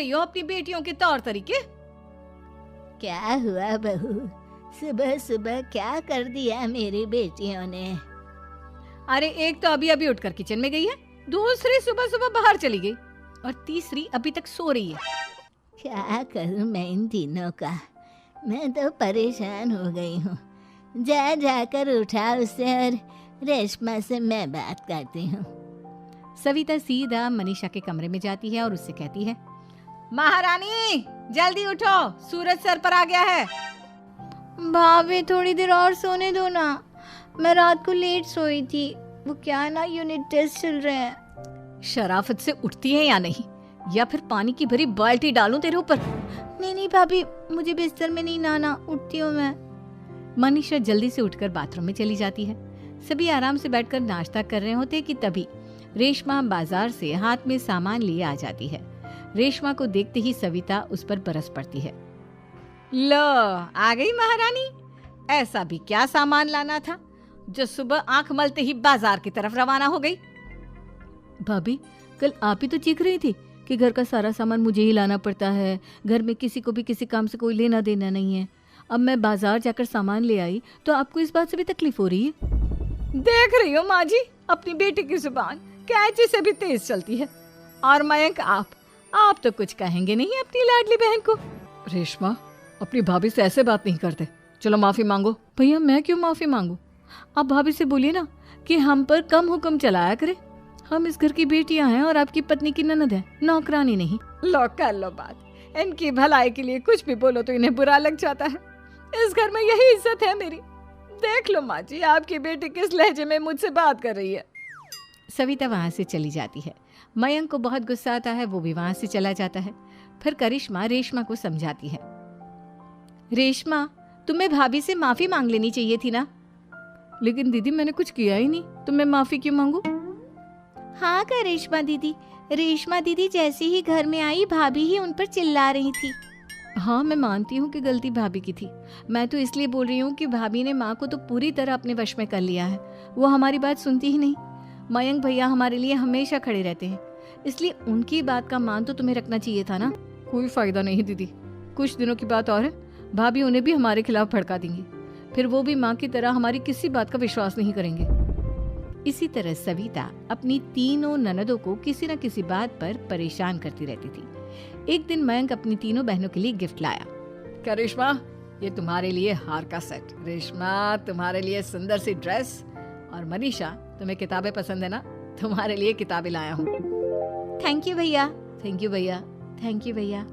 रही हो अपनी बेटियों के तौर तरीके? क्या हुआ बहू, सुबह सुबह क्या कर दिया मेरी बेटियों ने? अरे एक तो अभी अभी उठकर किचन में गई है, दूसरी सुबह सुबह बाहर चली गई और तीसरी अभी तक सो रही है। क्या करूं मैं इन तीनों का, मैं तो परेशान हो गई हूँ। जा जाकर उठा उसे और रेशमा से मैं बात करती हूँ। सविता सीधा मनीषा के कमरे में जाती है और उससे कहती है, महारानी जल्दी उठो, सूरज सर पर आ गया है। भाभी थोड़ी देर और सोने दो ना, मैं रात को लेट सोई थी, वो क्या है ना यूनिट टेस्ट चल रहे हैं। शराफत से उठती है या नहीं, या फिर पानी की भरी बाल्टी डालूं तेरे ऊपर? नहीं भाभी, मुझे बिस्तर में नहीं नहाना, उठती हूँ मैं। मनीषा जल्दी से उठकर बाथरूम में चली जाती है। सभी आराम से बैठकर नाश्ता कर रहे होते कि तभी रेशमा बाजार से हाथ में सामान लिए आ जाती है। रेशमा को देखते ही सविता उस पर बरस पड़ती है। लो आ गई महारानी, ऐसा भी क्या सामान लाना था जो सुबह आंख मलते ही बाजार की तरफ रवाना हो गई? भाभी कल आप ही तो चीख रही थी कि घर का सारा सामान मुझे ही लाना पड़ता है, घर में किसी को भी किसी काम से कोई लेना देना नहीं है। अब मैं बाजार जाकर सामान ले आई तो आपको इस बात से भी तकलीफ हो रही है? देख रही हो माँ जी, अपनी बेटी की जुबान कैंची से भी तेज चलती है। और मयंक आप तो कुछ कहेंगे नहीं अपनी लाडली बहन को। रेशमा अपनी भाभी से ऐसे बात नहीं करते, चलो माफी मांगो। भैया मैं क्यों माफी मांगू? आप भाभी से बोलिए ना कि हम पर कम हुक्म चलाया करे। हम इस घर की बेटियां हैं और आपकी पत्नी की ननद है, नौकरानी नहीं। लो कर लो बात, इनकी भलाई के लिए कुछ भी बोलो तो इन्हें बुरा लग जाता है। इस घर में यही इज्जत है मेरी। देख लो माँ जी, आपकी बेटी किस लहजे में मुझसे बात कर रही है। सविता वहां से चली जाती है। मयंक को बहुत गुस्सा आता है, वो भी वहां से चला जाता है। फिर करिश्मा रेशमा को समझाती है, रेशमा तुम्हें भाभी से माफी मांग लेनी चाहिए थी ना। लेकिन दीदी मैंने कुछ किया ही नहीं, तो मैं माफी क्यों मांगू? हाँ करिश्मा दीदी, रेशमा दीदी जैसे ही घर में आई भाभी ही उन पर चिल्ला रही थी। हाँ मैं मानती हूँ कि गलती भाभी की थी। मैं तो इसलिए बोल रही हूँ कि भाभी ने माँ को तो पूरी तरह अपने वश में कर लिया है, वो हमारी बात सुनती ही नहीं। मयंक भैया हमारे लिए हमेशा खड़े रहते हैं, इसलिए उनकी बात का मान तो तुम्हें रखना चाहिए था ना। कोई फायदा नहीं दीदी, कुछ दिनों की बात और है, भाभी उन्हें भी हमारे खिलाफ भड़का देंगी, फिर वो भी माँ की तरह हमारी किसी बात का विश्वास नहीं करेंगे। इसी तरह सविता अपनी तीनों ननदों को किसी न किसी बात पर परेशान करती रहती थी। एक दिन मयंक अपनी तीनों बहनों के लिए गिफ्ट लाया। क्या रेशमा, ये तुम्हारे लिए हार का सेट, रेशमा तुम्हारे लिए सुंदर सी ड्रेस, और मनीषा तुम्हें किताबें पसंद है ना, तुम्हारे लिए किताबें लाया हूँ। थैंक यू भैया। थैंक यू भैया। थैंक यू भैया।